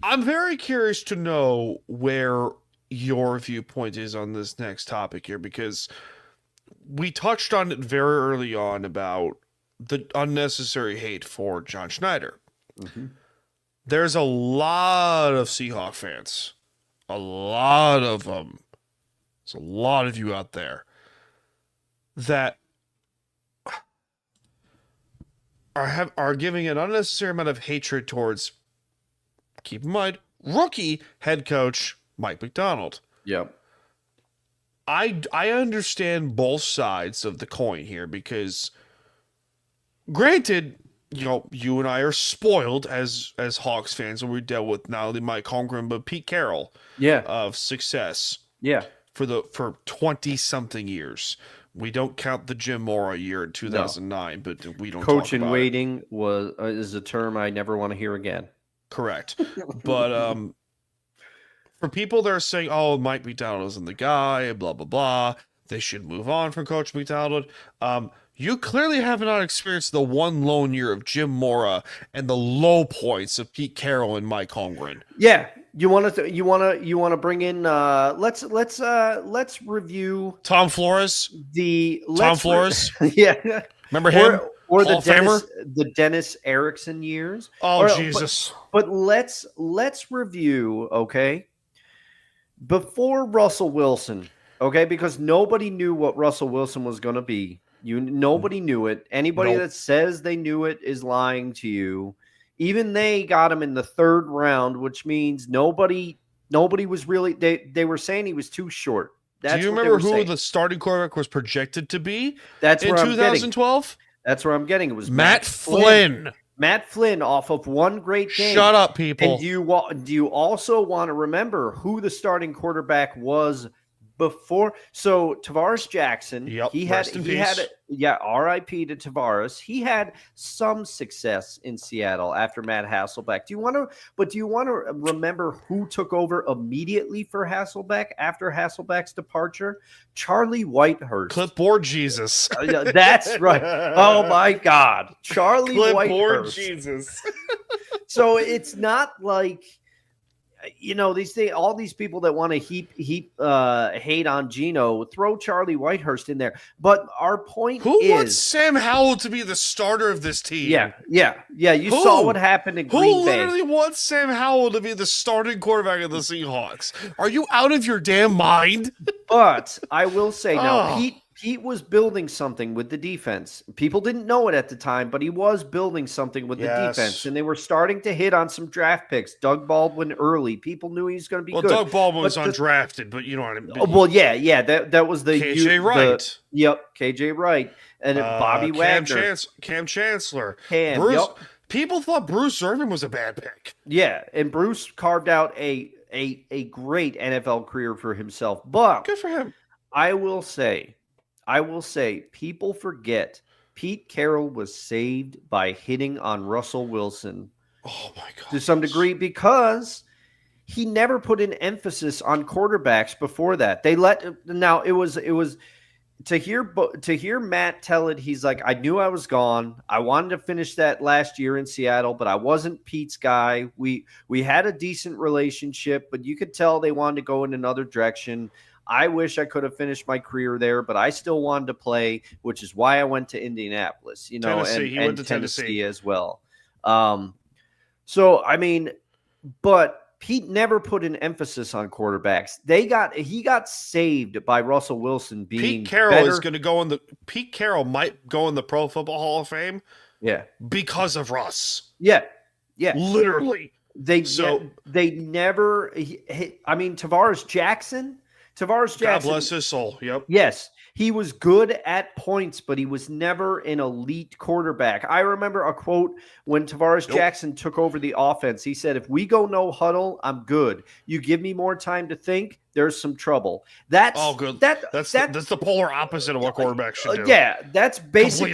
I'm very curious to know where your viewpoint is on this next topic here, because we touched on it very early on about the unnecessary hate for John Schneider. Mm-hmm. There's a lot of Seahawk fans, a lot of them. There's a lot of you out there that are giving an unnecessary amount of hatred towards, keep in mind, rookie head coach Mike MacDonald. Yep. I understand both sides of the coin here, because granted, you and I are spoiled as Hawks fans when we dealt with not only Mike Holmgren but Pete Carroll Yeah. of success Yeah. for 20 something years. We don't count the Jim Mora year in 2009, but we don't Coach talk in about waiting is a term I never want to hear again. Correct. But for people that are saying, "Oh, Mike MacDonald isn't the guy," blah blah blah, they should move on from Coach MacDonald. You clearly have not experienced the one lone year of Jim Mora and the low points of Pete Carroll and Mike Holmgren. Yeah, you want to bring in let's review Tom Flores. Tom Flores. Yeah. Remember him? Or Hall the Dennis Erickson years. Oh, Jesus. But let's review, okay? Before Russell Wilson, okay? Because nobody knew what Russell Wilson was going to be. Nobody knew it. Anybody that says they knew it is lying to you. Even they got him in the third round, which means nobody was really they were saying he was too short. Do you remember who the starting quarterback was projected to be? That's in 2012? That's where I'm getting. It was Matt Flynn. Matt Flynn off of one great game. Shut up, people. And do you also want to remember who the starting quarterback was before? So Tavares Jackson, he had RIP to Tavares. He had some success in Seattle after Matt Hasselbeck. Do you want to remember who took over immediately for Hasselbeck after Hasselbeck's departure? Charlie Whitehurst. Clipboard Jesus. That's right. Oh my God. Charlie Clipboard Whitehurst. Jesus. So it's not like, all these people that want to heap hate on Geno, throw Charlie Whitehurst in there. But our point Who wants Sam Howell to be the starter of this team? Yeah. You saw what happened in Green Bay. Who literally wants Sam Howell to be the starting quarterback of the Seahawks? Are you out of your damn mind? But I will say now, Pete was building something with the defense. People didn't know it at the time, but he was building something with the defense, and they were starting to hit on some draft picks. Doug Baldwin early. People knew he was going to be good. Well, Doug Baldwin was undrafted, but you know what I mean. Well, yeah. That was the KJ Wright. KJ Wright. And Bobby Wagner. Cam Chancellor. Bruce. People thought Bruce Irvin was a bad pick. Yeah, and Bruce carved out a great NFL career for himself. But good for him. I will say, people forget Pete Carroll was saved by hitting on Russell Wilson. Oh my God. To some degree, because he never put an emphasis on quarterbacks before that. It was to hear Matt tell it. He's like, I knew I was gone. I wanted to finish that last year in Seattle, but I wasn't Pete's guy. We had a decent relationship, but you could tell they wanted to go in another direction. I wish I could have finished my career there, but I still wanted to play, which is why I went to Indianapolis, Tennessee. and went to Tennessee as well. So, I mean, but Pete never put an emphasis on quarterbacks. He got saved by Russell Wilson being Pete Carroll is going to go Pete Carroll might go in the Pro Football Hall of Fame. Yeah. Because of Russ. Yeah. Literally. They never, Tavares Jackson. God bless his soul. Yep. Yes. He was good at points, but he was never an elite quarterback. I remember a quote when Tavares Jackson took over the offense. He said, if we go no huddle, I'm good. You give me more time to think, there's some trouble. That's good. That's the polar opposite of what quarterbacks should do. Yeah, that's basically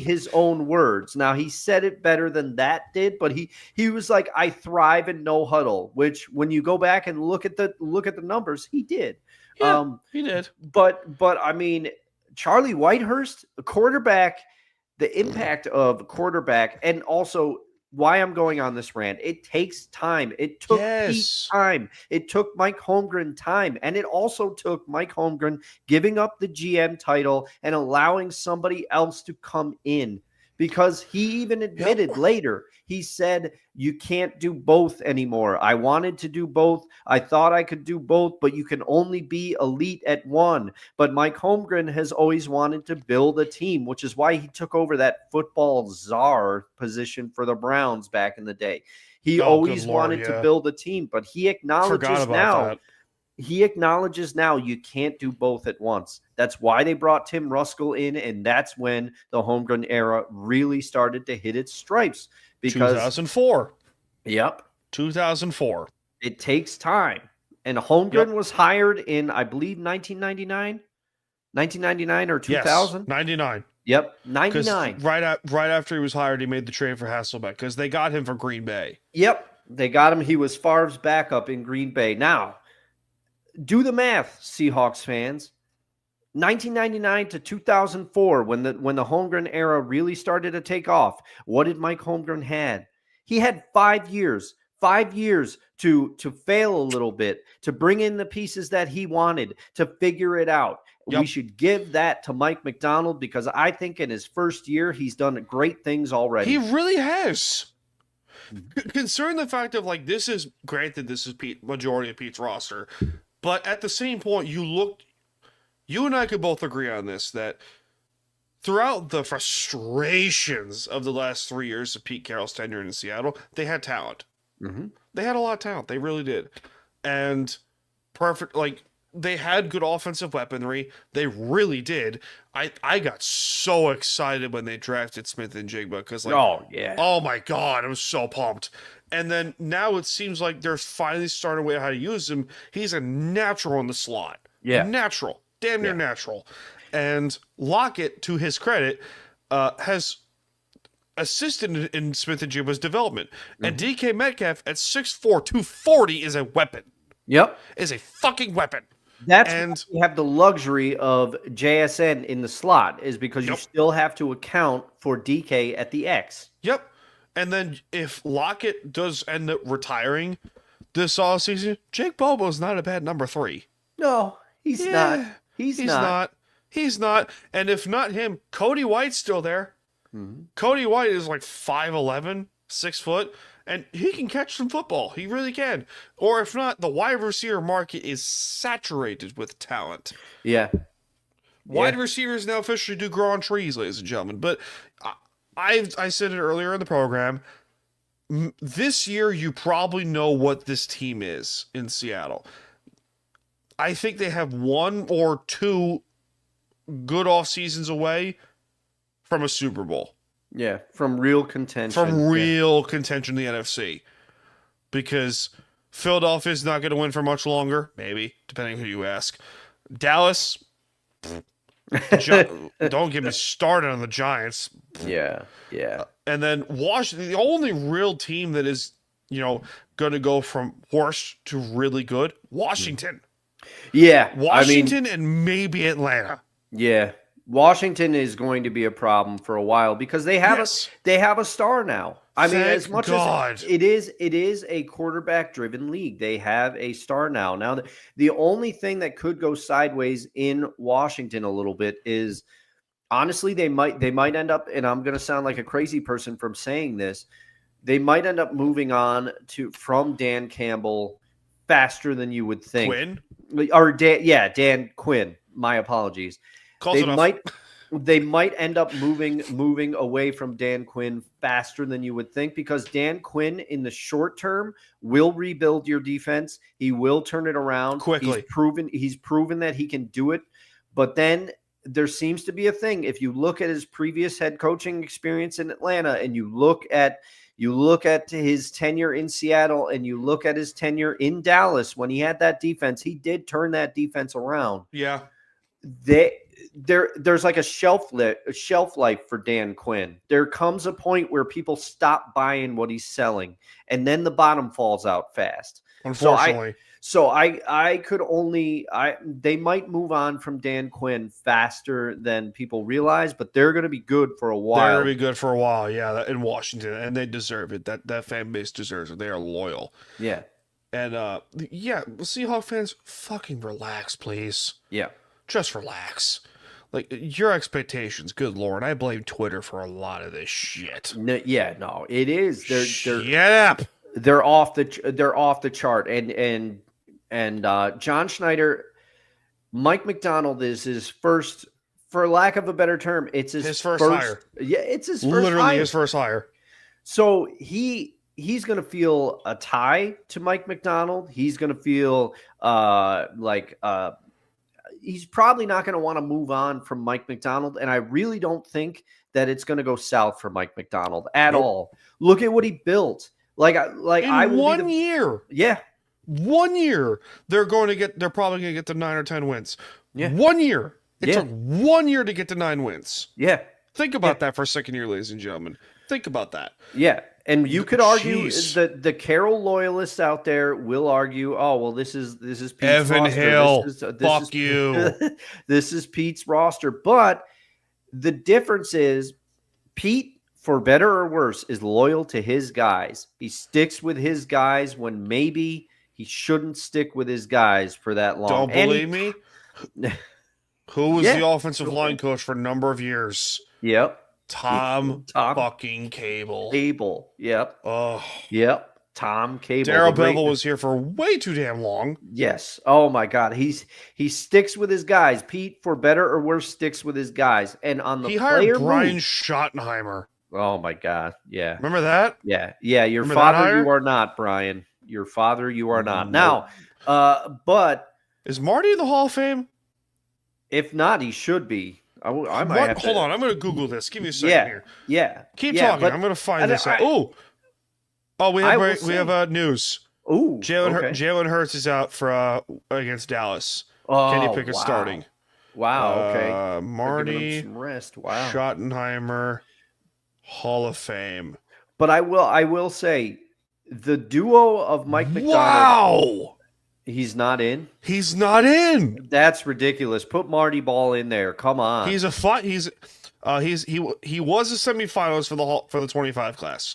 his own words. Now, he said it better than that did, but he was like, I thrive in no huddle, which when you go back and look at the numbers, he did. Yeah, he did. But I mean, Charlie Whitehurst, a quarterback, the impact of quarterback, and also why I'm going on this rant. It takes time. It took Pete Yes. time. It took Mike Holmgren time. And it also took Mike Holmgren giving up the GM title and allowing somebody else to come in. Because he even admitted later, he said, you can't do both anymore. I wanted to do both. I thought I could do both, but you can only be elite at one. But Mike Holmgren has always wanted to build a team, which is why he took over that football czar position for the Browns back in the day. He always wanted to build a team, but he acknowledges now. He acknowledges now you can't do both at once. That's why they brought Tim Ruskell in, and that's when the Holmgren era really started to hit its stripes. Because 2004. Yep. 2004. It takes time. And Holmgren was hired in, I believe, 1999 or 2000? Yes, 99. Yep, 99. Right after he was hired, he made the trade for Hasselbeck because they got him for Green Bay. Yep, they got him. He was Favre's backup in Green Bay. Now, do the math, Seahawks fans. 1999 to 2004, when the Holmgren era really started to take off, what did Mike Holmgren had? He had 5 years. 5 years to fail a little bit, to bring in the pieces that he wanted, to figure it out. Yep. We should give that to Mike MacDonald because I think in his first year, he's done great things already. He really has. Considering the fact of this is granted, this is majority of Pete's roster, but at the same point, you and I could both agree on this, that throughout the frustrations of the last 3 years of Pete Carroll's tenure in Seattle, they had talent. Mm-hmm. They had a lot of talent. They really did. And they had good offensive weaponry. They really did. I got so excited when they drafted Smith and Jigba because oh my God, I was so pumped. And then now it seems like they're finally starting to way how to use him. He's a natural in the slot. Yeah. Natural. Damn near natural. And Lockett, to his credit, has assisted in Smith and Jigba's development. Mm-hmm. And DK Metcalf at 6'4", 240 is a weapon. Yep. Is a fucking weapon. That's why you have the luxury of JSN in the slot, is because you still have to account for DK at the X. Yep. And then if Lockett does end up retiring this offseason, Jake Bobo's not a bad number 3. No, he's not. He's not. He's not. And if not him, Cody White's still there. Mm-hmm. Cody White is 5'11", 6 foot, and he can catch some football. He really can. Or if not, the wide receiver market is saturated with talent. Yeah. Wide receivers now officially do grow on trees, ladies and gentlemen. But I said it earlier in the program. This year, you probably know what this team is in Seattle. I think they have 1 or 2 good off seasons away from a Super Bowl. Yeah, from real contention. Contention in the NFC. Because Philadelphia's not going to win for much longer. Maybe, depending on who you ask. Dallas, don't get me started on the Giants. Yeah. And then Washington, the only real team that is, going to go from worse to really good, Washington. Yeah. Washington and maybe Atlanta. Yeah. Washington is going to be a problem for a while because they have a star now. As much as it is a quarterback driven league, they have a star now. Now the only thing that could go sideways in Washington a little bit is honestly they might end up, and I'm going to sound like a crazy person from saying this, they might end up moving on from Dan Campbell faster than you would think. Quinn? Or Dan Quinn. My apologies. They might end up moving away from Dan Quinn faster than you would think because Dan Quinn in the short term will rebuild your defense. He will turn it around quickly. He's proven that he can do it. But then there seems to be a thing. If you look at his previous head coaching experience in Atlanta and you look at his tenure in Seattle and you look at his tenure in Dallas when he had that defense, he did turn that defense around. Yeah. there's like a shelf life for Dan Quinn. There comes a point where people stop buying what he's selling, and then the bottom falls out fast. Unfortunately. So I could only they might move on from Dan Quinn faster than people realize, but they're going to be good for a while. They're going to be good for a while, yeah, in Washington, and they deserve it. That fan base deserves it. They are loyal. Yeah. And Seahawks fans, fucking relax, please. Yeah. Just relax. Like, your expectations, good Lord. I blame Twitter for a lot of this shit. No, it is. Shut up. They're off the chart, and John Schneider, Mike MacDonald is his first, for lack of a better term, it's his first hire. Yeah, it's his first literally hire. his first hire. So he's going to feel a tie to Mike MacDonald. He's going to feel he's probably not going to want to move on from Mike MacDonald, and I really don't think that it's going to go south for Mike MacDonald at all. Look at what he built. In one year. Yeah. 1 year, they're probably going to get to 9 or 10 wins. Yeah. 1 year. It took 1 year to get to 9 wins. Yeah. Think about that for a second here, ladies and gentlemen. Think about that. Yeah. And you could argue that the Carroll loyalists out there will argue, oh, well, this is Pete's Evan roster. Hill. This is you. This is Pete's roster. But the difference is Pete, for better or worse, is loyal to his guys. He sticks with his guys when maybe he shouldn't stick with his guys for that long. Don't believe me? Who was the offensive line coach for a number of years? Yep. Tom fucking Cable. Yep. Oh. Yep. Tom Cable. Darrell Bevel was here for way too damn long. Yes. Oh my God. He sticks with his guys. Pete, for better or worse, sticks with his guys. And on the he hired Brian Schottenheimer. Oh my God. Yeah. Remember that? Yeah. Yeah. Your father, you are not, Brian. Your father, you are not. Now, but is Marty in the Hall of Fame? If not, he should be. I might have to... Hold on. I'm going to Google this. Give me a second here. Yeah. Keep talking. I'm going to find this out. Oh, we have news. Ooh. Jalen Hurts is out for against Dallas. Kenny Pickett's starting. Wow. Okay. Marty some rest. Wow. Schottenheimer, Hall of Fame. But I will say, the duo of Mike MacDonald. Wow. He's not in. He's not in. That's ridiculous. Put Marty Ball in there. Come on. He was a semifinalist for the 25 class.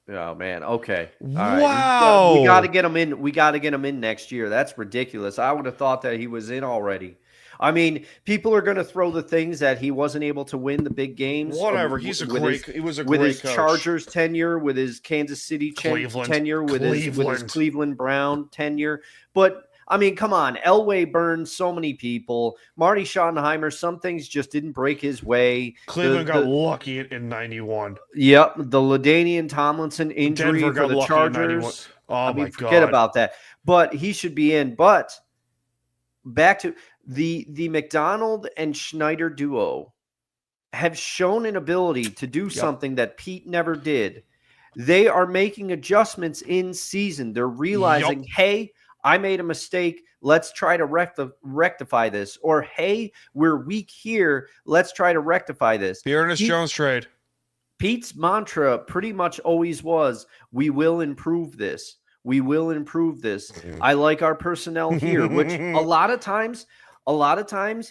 Oh man. Okay. All wow. Right. We got to get him in. We got to get him in next year. That's ridiculous. I would have thought that he was in already. I mean, people are going to throw the things that he wasn't able to win the big games. Whatever. He was a great coach. Chargers tenure, with his Kansas City tenure, with his Cleveland Brown tenure. But I mean, come on. Elway burned so many people. Marty Schottenheimer, some things just didn't break his way. Cleveland got lucky in 91. Yep. The LaDainian Tomlinson injury for the Chargers. Oh, my God. Forget about that. But he should be in. But back to the MacDonald and Schneider duo have shown an ability to do something that Pete never did. They are making adjustments in season. They're realizing, hey, I made a mistake. Let's try to rectify this. Or, hey, we're weak here. Let's try to rectify this. The Ernest Jones trade. Pete's mantra pretty much always was, we will improve this. We will improve this. I like our personnel here, which a lot of times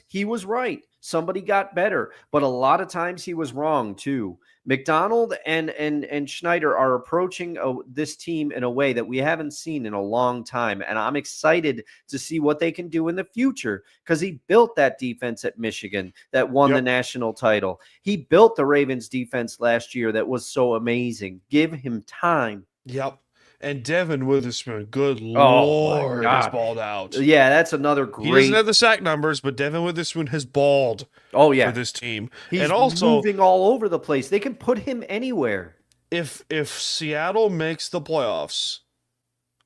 he was right. Somebody got better, but a lot of times he was wrong too. MacDonald and Schneider are approaching this team in a way that we haven't seen in a long time, and I'm excited to see what they can do in the future, because he built that defense at Michigan that won the national title. He built the Ravens defense last year that was so amazing. Give him time. Yep. And Devin Witherspoon, good Lord, has balled out. Yeah, that's another great. He doesn't have the sack numbers, but Devin Witherspoon has balled. Oh yeah, for this team. He's and also moving all over the place. They can put him anywhere. If Seattle makes the playoffs,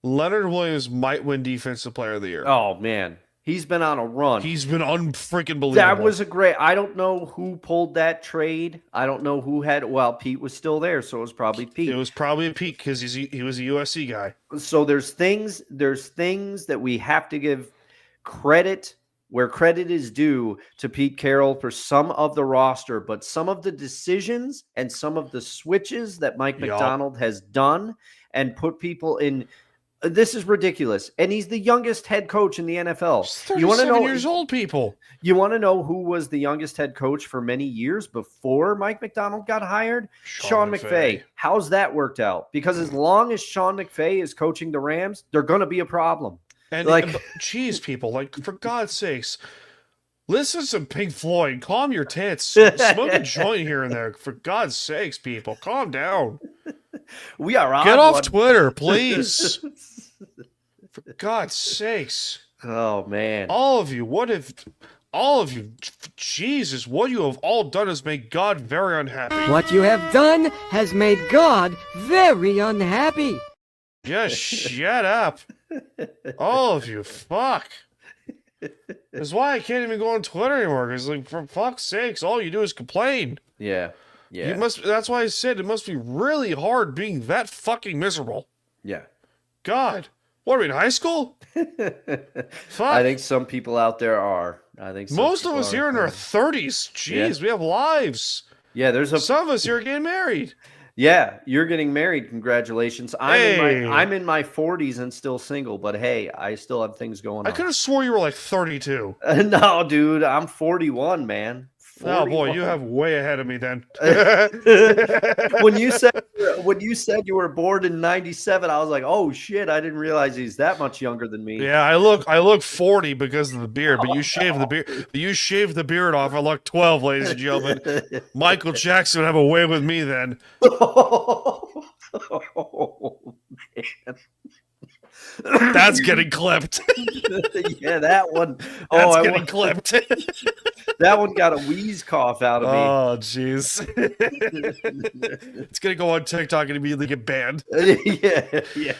Leonard Williams might win Defensive Player of the Year. Oh man, he's been on a run. He's been unfreaking believable. That was a great. I don't know who pulled that trade. I don't know who had. Well, Pete was still there, so it was probably Pete. It was probably Pete because he was a USC guy. So there's things that we have to give credit where credit is due to Pete Carroll for some of the roster, but some of the decisions and some of the switches that Mike Yup. MacDonald has done and put people in. This is ridiculous. And he's the youngest head coach in the NFL. He's 37 years old, people. You want to know who was the youngest head coach for many years before Mike MacDonald got hired? Sean McVay. How's that worked out? Because as long as Sean McVay is coaching the Rams, they're going to be a problem. And geez, people, like, for God's sakes, listen to some Pink Floyd. Calm your tits. Smoke a joint here and there. For God's sakes, people, calm down. We are on Get off Twitter, please. For God's sakes. Oh, man. All of you, Jesus, what you have all done has made God very unhappy. What you have done has made God very unhappy. Just shut up. All of you, fuck. That's why I can't even go on Twitter anymore, because, like, for fuck's sakes, all you do is complain. Yeah. Yeah. That's why I said it must be really hard being that fucking miserable. Yeah. God. What are we in high school? Fuck. I think some people out there are. I think most of us here in our 30s. Jeez, we have lives. Yeah, some of us here are getting married. Yeah, you're getting married. Congratulations. I'm in my 40s and still single, but hey, I still have things going on. I could have swore you were like 32. No, dude, I'm 41, man. 41. Oh boy, you have way ahead of me then. when you said you were born in 97, I was like, oh shit, I didn't realize he's that much younger than me. Yeah, I look 40 because of the beard, but you shave the beard. You shave the beard off. I look 12, ladies and gentlemen. Michael Jackson would have a way with me then. Oh, man. That's getting clipped. Yeah, that one. That's getting clipped. That one got a wheeze cough out of me. Oh, jeez. It's going to go on TikTok and immediately get banned. Yeah.